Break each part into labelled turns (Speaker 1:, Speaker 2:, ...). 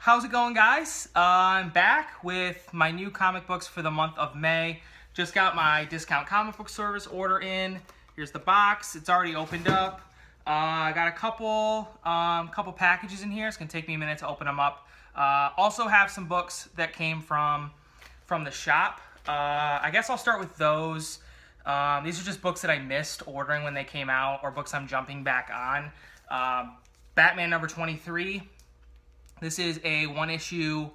Speaker 1: How's it going, guys? I'm back with my new comic books for the month of May. Just got my discount comic book service order in. Here's the box. It's already opened up. I got a couple packages in here. It's gonna take me a minute to open them up. Also have some books that came from the shop. I guess I'll start with those. These are just books that I missed ordering when they came out, or books I'm jumping back on. Batman number 23. This is a one-issue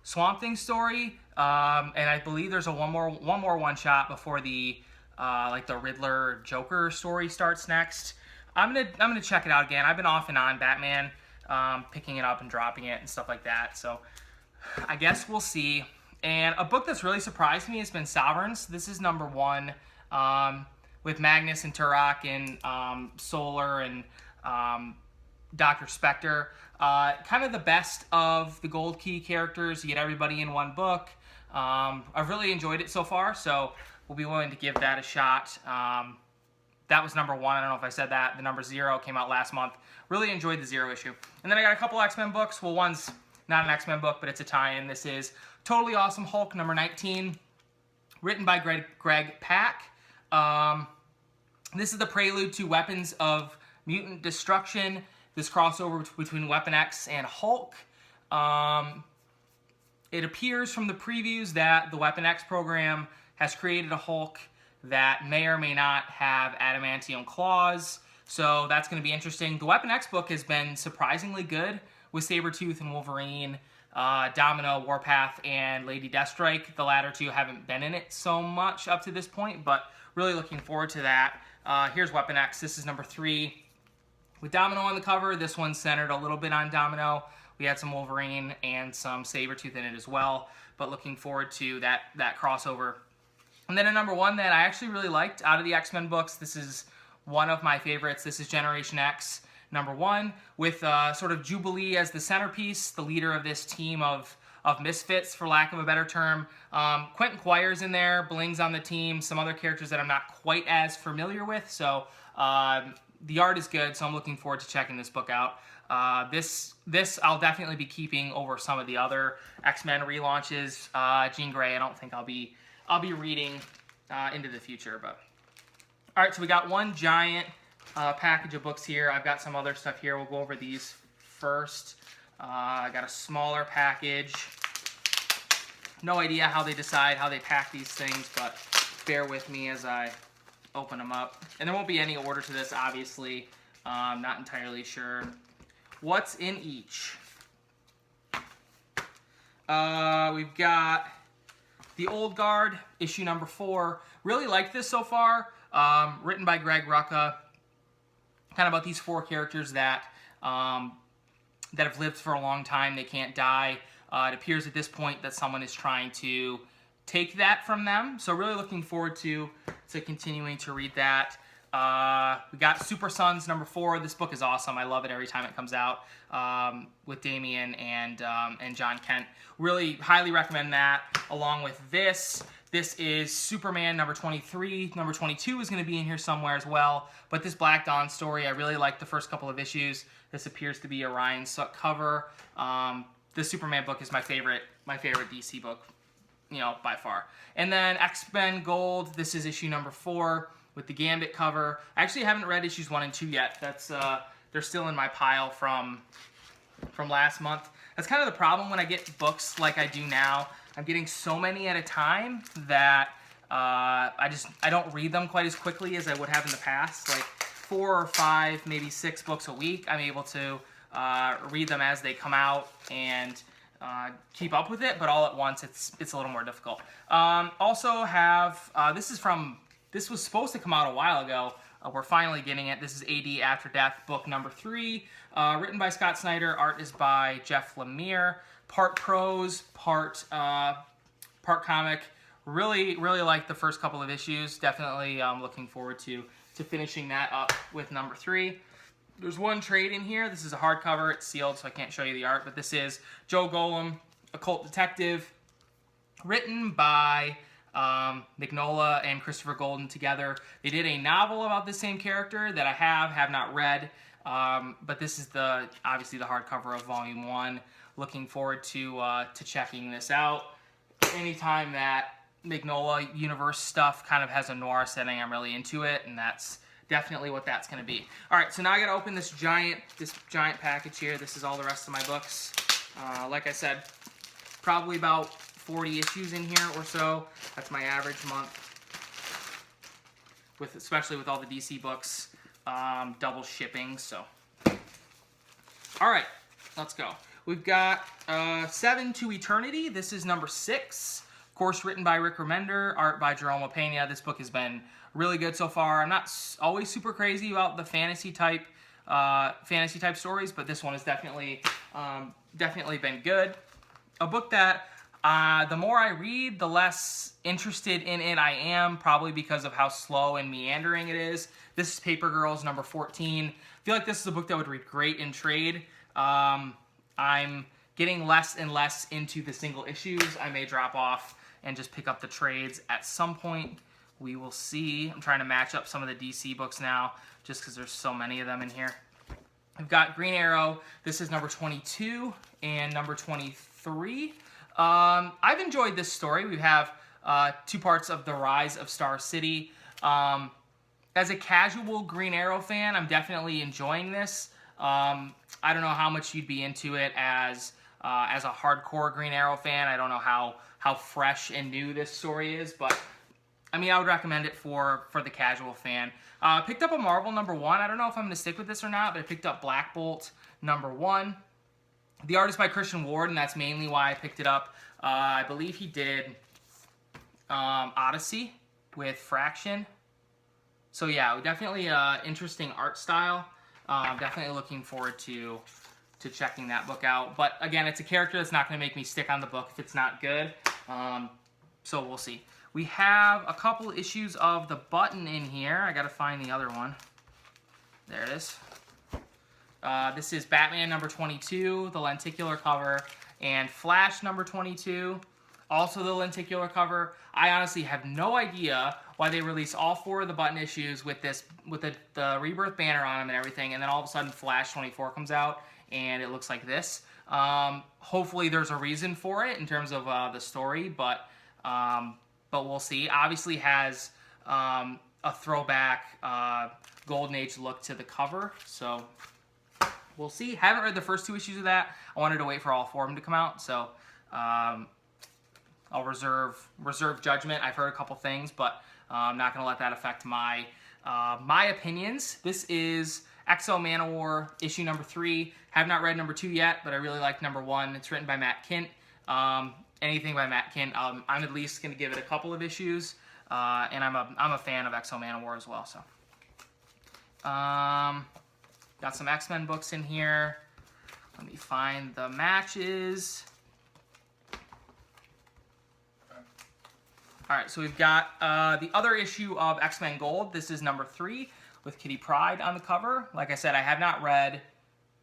Speaker 1: Swamp Thing story, and I believe there's a one more one-shot before the the Riddler Joker story starts next. I'm gonna check it out again. I've been off and on Batman, picking it up and dropping it and stuff like that. So I guess we'll see. And a book that's really surprised me has been Sovereigns. This is number 1, with Magnus and Turok and Solar and Dr. Spectre. Kind of the best of the Gold Key characters. You get everybody in one book. I've really enjoyed it so far, so we'll be willing to give that a shot. That was number 1. I don't know if I said that. The number 0 came out last month. Really enjoyed the 0 issue. And then I got a couple X-Men books. Well, one's not an X-Men book, but it's a tie-in. This is Totally Awesome Hulk number 19, written by Greg Pak. This is the prelude to Weapons of Mutant Destruction. This crossover between Weapon X and Hulk. It appears from the previews that the Weapon X program has created a Hulk that may or may not have adamantium claws, so that's going to be interesting. The Weapon X book has been surprisingly good with Sabretooth and Wolverine, Domino, Warpath, and Lady Deathstrike. The latter two haven't been in it so much up to this point, but really looking forward to that. Here's Weapon X. This is number 3. With Domino on the cover, this one's centered a little bit on Domino. We had some Wolverine and some Sabretooth in it as well, but looking forward to that crossover. And then a number 1 that I actually really liked out of the X-Men books, this is one of my favorites. This is Generation X, number 1, with sort of Jubilee as the centerpiece, the leader of this team of misfits, for lack of a better term. Quentin Quire's in there, Bling's on the team, some other characters that I'm not quite as familiar with, so the art is good, so I'm looking forward to checking this book out. This I'll definitely be keeping over some of the other X-Men relaunches. Jean Grey, I don't think I'll be reading into the future. But all right, so we got one giant package of books here. I've got some other stuff here. We'll go over these first. I got a smaller package. No idea how they decide how they pack these things, but bear with me as I open them up. And there won't be any order to this, obviously. I'm not entirely sure what's in each. We've got The Old Guard, issue number 4. Really liked this so far. Written by Greg Rucka. Kind of about these 4 characters that have lived for a long time. They can't die. It appears at this point that someone is trying to take that from them. So really looking forward to continuing to read that. We got Super Sons number 4. This book is awesome. I love it every time it comes out, with Damian and John Kent. Really highly recommend that. Along with this. This is Superman number 23. Number 22 is going to be in here somewhere as well. But this Black Dawn story, I really liked the first couple of issues. This appears to be a Ryan Sook cover. The Superman book is my favorite DC book, by far. And then XMen Gold. This is issue number 4 with the Gambit cover. I actually haven't read issues 1 and 2 yet. That's they're still in my pile from last month. That's kind of the problem when I get books like I do now. I'm getting so many at a time that I don't read them quite as quickly as I would have in the past. Like 4 or 5, maybe 6 books a week. I'm able to read them as they come out and keep up with it, but all at once it's a little more difficult. Also have this was supposed to come out a while ago. We're finally getting it. This is AD After Death, book number 3, written by Scott Snyder. Art is by Jeff Lemire. Part prose, part comic. Really like the first couple of issues. Definitely looking forward to finishing that up with number 3. There's one trade in here. This is a hardcover. It's sealed, so I can't show you the art. But this is Joe Gollum, Occult Detective, written by Mignola and Christopher Golden together. They did a novel about the same character that I have not read. But this is obviously the hardcover of Volume 1. Looking forward to checking this out. Anytime that Mignola universe stuff kind of has a noir setting, I'm really into it, and that's definitely what that's going to be. All right, so now I got to open this giant package here. This is all the rest of my books. Like I said, probably about 40 issues in here or so. That's my average month, especially with all the DC books double shipping. So, all right, let's go. We've got 7 to Eternity. This is number 6. Of course, written by Rick Remender, art by Jerome Opeña. This book has been really good so far. I'm not always super crazy about the fantasy type stories, but this one has definitely been good. A book that the more I read, the less interested in it I am, probably because of how slow and meandering it is. This is Paper Girls number 14. I feel like this is a book that would read great in trade. I'm getting less and less into the single issues. I may drop off and just pick up the trades at some point. We will see. I'm trying to match up some of the DC books now, just because there's so many of them in here. We've got Green Arrow. This is number 22 and number 23. I've enjoyed this story. We have 2 parts of The Rise of Star City. As a casual Green Arrow fan, I'm definitely enjoying this. I don't know how much you'd be into it as a hardcore Green Arrow fan. I don't know how fresh and new this story is, but I mean, I would recommend it for the casual fan. Picked up a Marvel number 1. I don't know if I'm going to stick with this or not, but I picked up Black Bolt number 1. The art is by Christian Ward, and that's mainly why I picked it up. I believe he did Odyssey with Fraction. So yeah, definitely interesting art style. Definitely looking forward to checking that book out. But again, it's a character that's not going to make me stick on the book if it's not good. So we'll see. We have a couple issues of The Button in here. I got to find the other one. There it is. This is Batman number 22, the lenticular cover, and Flash number 22, also the lenticular cover. I honestly have no idea why they released all 4 of the Button issues with the Rebirth banner on them and everything, and then all of a sudden Flash 24 comes out and it looks like this. Hopefully there's a reason for it in terms of the story, but we'll see. Obviously has a throwback Golden Age look to the cover, so we'll see. Haven't read the first 2 issues of that. I wanted to wait for all 4 of them to come out, so I'll reserve judgment. I've heard a couple things, but I'm not going to let that affect my opinions. This is XMen Gold issue number 3. Have not read number 2 yet, but I really like number 1. It's written by Matt Kindt. Anything by Matt Kindt, I'm at least going to give it a couple of issues, and I'm a fan of XMen Gold as well. So, got some X-Men books in here. Let me find the matches. All right, so we've got the other issue of X-Men Gold. This is number 3 with Kitty Pryde on the cover. Like I said, I have not read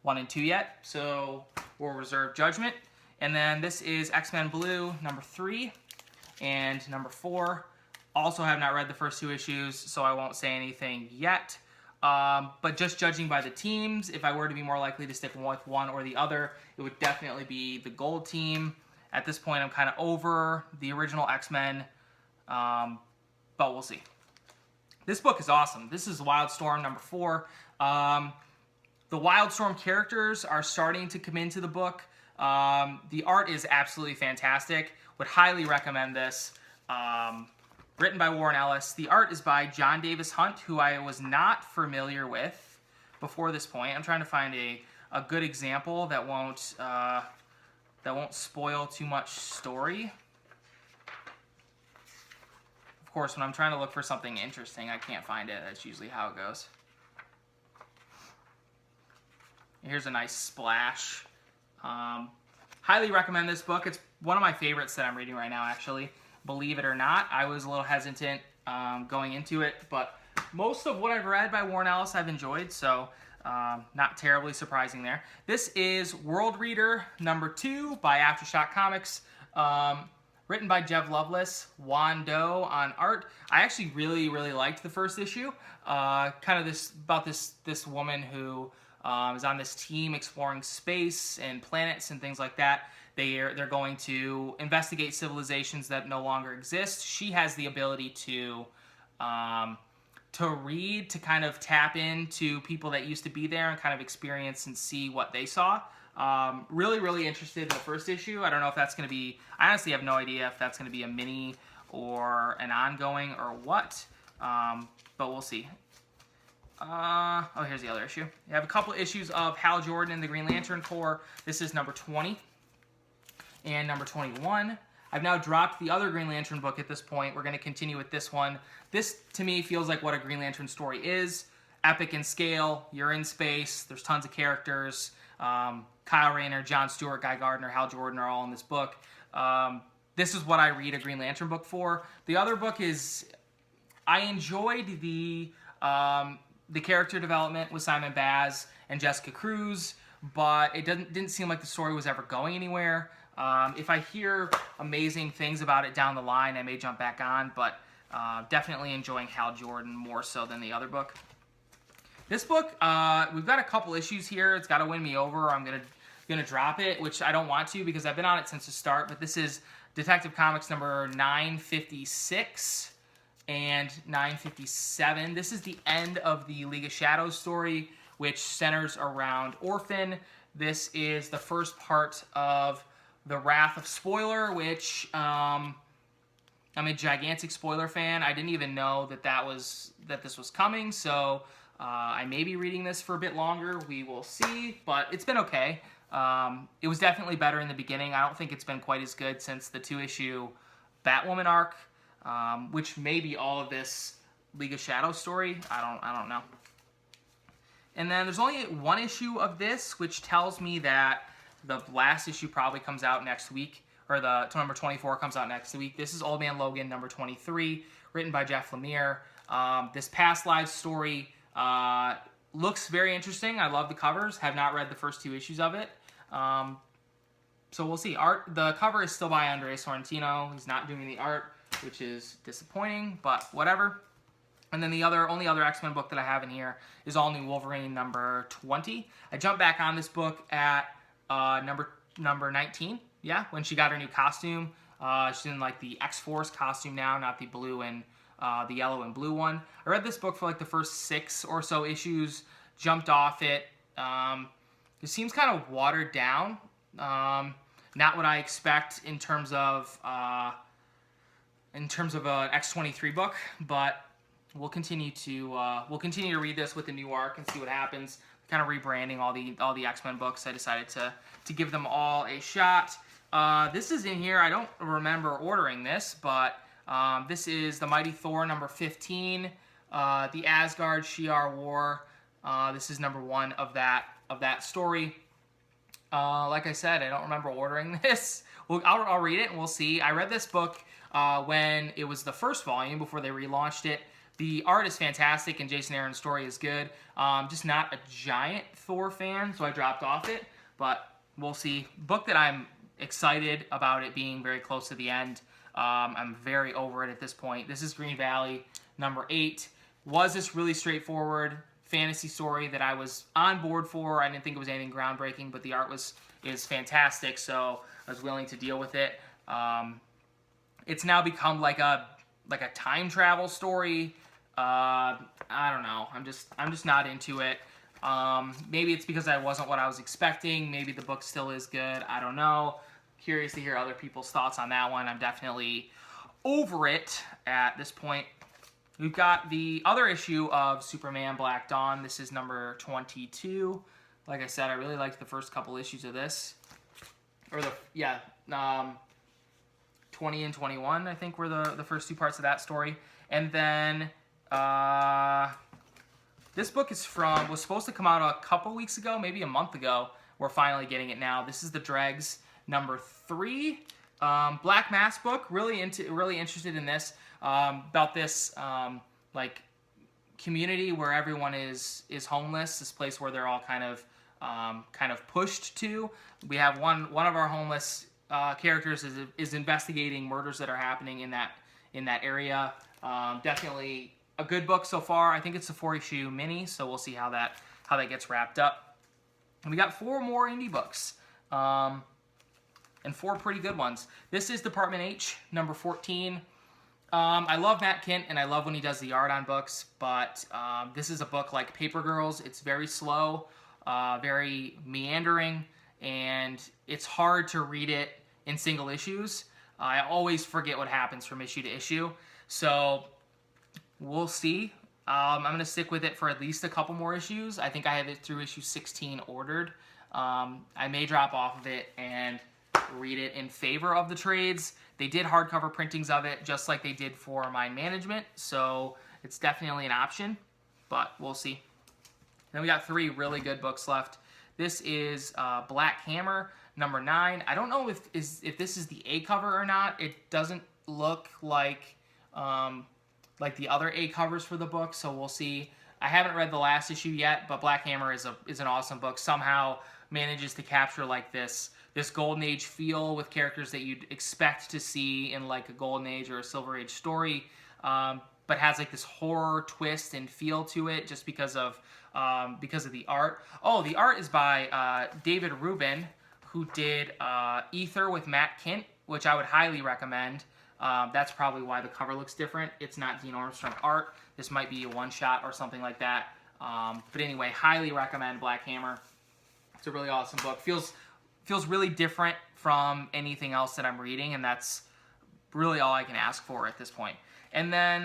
Speaker 1: 1 and 2 yet, so we'll reserve judgment. And then this is X-Men Blue, number 3, and number 4. Also have not read the first 2 issues, so I won't say anything yet. But just judging by the teams, if I were to be more likely to stick with one or the other, it would definitely be the Gold team. At this point, I'm kind of over the original X-Men, but we'll see. This book is awesome. This is Wildstorm number 4. The Wildstorm characters are starting to come into the book. The art is absolutely fantastic. Would highly recommend this. Written by Warren Ellis. The art is by John Davis Hunt, who I was not familiar with before this point. I'm trying to find a good example that won't spoil too much story. Of course, when I'm trying to look for something interesting, I can't find it. That's usually how it goes. Here's a nice splash. Highly recommend this book. It's one of my favorites that I'm reading right now, actually. Believe it or not, I was a little hesitant going into it, but most of what I've read by Warren Ellis I've enjoyed, so not terribly surprising there. This is World Reader number 2 by Aftershock Comics, written by Jeff Loveless, Juan Doe on art. I actually really liked the first issue. Kind of about this woman who is on this team exploring space and planets and things like that. They're going to investigate civilizations that no longer exist. She has the ability to read, to kind of tap into people that used to be there and kind of experience and see what they saw. Really, really interested in the first issue. I don't know if that's going to be, I honestly have no idea if that's going to be a mini or an ongoing or what, but we'll see. Oh, here's the other issue. You have a couple issues of Hal Jordan and the Green Lantern Corps. This is number 20 and number 21. I've now dropped the other Green Lantern book at this point. We're going to continue with this one. This, to me, feels like what a Green Lantern story is. Epic in scale. You're in space. There's tons of characters. Kyle Rayner, John Stewart, Guy Gardner, Hal Jordan are all in this book. This is what I read a Green Lantern book for. The other book is... I enjoyed the character development with Simon Baz and Jessica Cruz, but it didn't seem like the story was ever going anywhere. If I hear amazing things about it down the line, I may jump back on, but definitely enjoying Hal Jordan more so than the other book. This book, we've got a couple issues here. It's got to win me over. I'm gonna drop it, which I don't want to because I've been on it since the start, but this is Detective Comics number 956 and 957. This is the end of the League of Shadows story, which centers around Orphan. This is the first part of the Wrath of Spoiler, which I'm a gigantic spoiler fan. I didn't even know that this was coming, so I may be reading this for a bit longer. We will see, but it's been okay. It was definitely better in the beginning. I don't think it's been quite as good since the 2-issue Batwoman arc, which may be all of this League of Shadows story. I don't know. And then there's only one issue of this, which tells me that the last issue probably comes out next week, or the number 24 comes out next week. This is Old Man Logan number 23, written by Jeff Lemire. This past live story looks very interesting. I love the covers. Have not read the first 2 issues of it. So we'll see. The cover is still by Andres Sorrentino. He's not doing the art, which is disappointing, but whatever. And then the only other X-Men book that I have in here is All New Wolverine number 20. I jumped back on this book at number 19. Yeah, when she got her new costume. She's in like the X-Force costume now, not the blue and the yellow and blue one. I read this book for like the first 6 or so issues, jumped off it. It seems kind of watered down. Not what I expect in terms of an X-23 book, but we'll continue to read this with the new arc and see what happens. Kind of rebranding all the X-Men books. I decided to give them all a shot. This is in here. I don't remember ordering this, but this is the Mighty Thor number 15, the Asgard Shi'ar War. This is number 1 of that story. Like I said, I don't remember ordering this. I'll read it and we'll see. I read this book when it was the first volume before they relaunched it. The art is fantastic and Jason Aaron's story is good. Just not a giant Thor fan, so I dropped off it. But we'll see. Book that I'm excited about it being very close to the end. I'm very over it at this point. This is Green Valley, number 8. Was this really straightforward fantasy story that I was on board for? I didn't think it was anything groundbreaking, but the art is fantastic, so I was willing to deal with it. It's now become like a time travel story. I don't know. I'm just not into it. Maybe it's because I wasn't what I was expecting. Maybe the book still is good. I don't know. Curious to hear other people's thoughts on that one. I'm definitely over it at this point. We've got the other issue of Superman Black Dawn. This is number 22. Like I said, I really liked the first couple issues of this. 20 and 21, I think, were the first 2 parts of that story. And then this book was supposed to come out a couple weeks ago, maybe a month ago. We're finally getting it now. This is The Dregs, number 3. Black Mask book. Really interested in this. About this like community where everyone is homeless. This place where they're all kind of pushed to. We have one of our homeless characters is investigating murders that are happening in that area. Definitely a good book so far. I think it's a 4-issue mini, so we'll see how that gets wrapped up. And we got 4 more indie books. And 4 pretty good ones. This is Department H, number 14. I love Matt Kindt, and I love when he does the art on books, but this is a book like Paper Girls. It's very slow, very meandering, and it's hard to read it in single issues. I always forget what happens from issue to issue, so we'll see. I'm going to stick with it for at least a couple more issues. I think I have it through issue 16 ordered. I may drop off of it and read it in favor of the trades. They did hardcover printings of it, just like they did for Mind Management, so it's definitely an option, but we'll see. Then we got 3 really good books left. This is Black Hammer, number 9. I don't know if this is the A cover or not. It doesn't look like the other A covers for the book, so we'll see. I haven't read the last issue yet, but Black Hammer is an awesome book. Somehow manages to capture like this Golden Age feel with characters that you'd expect to see in like a Golden Age or a Silver Age story, but has like this horror twist and feel to it just because of the art. Oh, the art is by David Rubin, who did Ether with Matt Kindt, which I would highly recommend. That's probably why the cover looks different. It's not Dean Armstrong art. This might be a one-shot or something like that. But anyway, highly recommend Black Hammer. It's a really awesome book. Feels really different from anything else that I'm reading, and that's really all I can ask for at this point. And then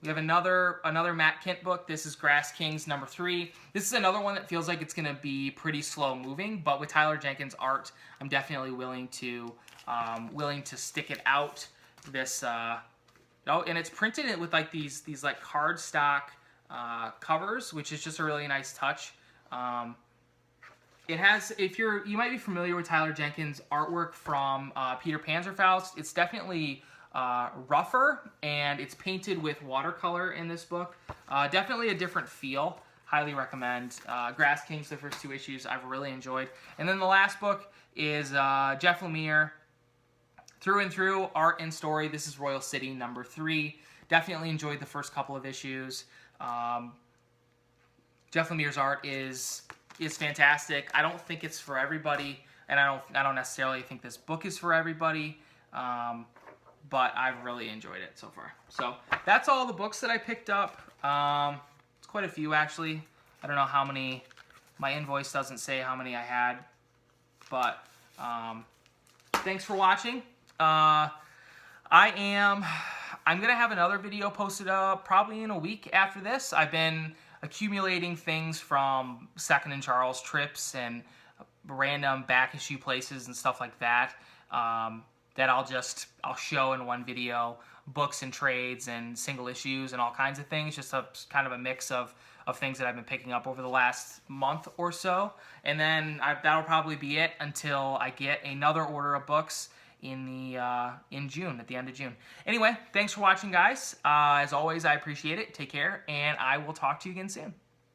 Speaker 1: we have another Matt Kindt book. This is Grass Kings number 3. This is another one that feels like it's going to be pretty slow moving, but with Tyler Jenkins' art, I'm definitely willing to stick it out. This and it's printed with like these like cardstock covers, which is just a really nice touch. It has, you might be familiar with Tyler Jenkins' artwork from Peter Panzerfaust. It's definitely rougher, and it's painted with watercolor in this book. Definitely a different feel. Highly recommend. Grass Kings, the first 2 issues, I've really enjoyed. And then the last book is Jeff Lemire. Through and through, art and story. This is Royal City number 3. Definitely enjoyed the first couple of issues. Jeff Lemire's art is fantastic. I don't think it's for everybody, and I don't necessarily think this book is for everybody, but I've really enjoyed it so far. So that's all the books that I picked up. It's quite a few, actually. I don't know how many. My invoice doesn't say how many I had, but thanks for watching. I'm gonna have another video posted up probably in a week after this. I've been accumulating things from Second and Charles trips and random back issue places and stuff like that, that I'll show in one video. Books and trades and single issues and all kinds of things. Just kind of a mix of things that I've been picking up over the last month or so. And then that'll probably be it until I get another order of books in June, at the end of June. Anyway, thanks for watching, guys. As always, I appreciate it. Take care, and I will talk to you again soon.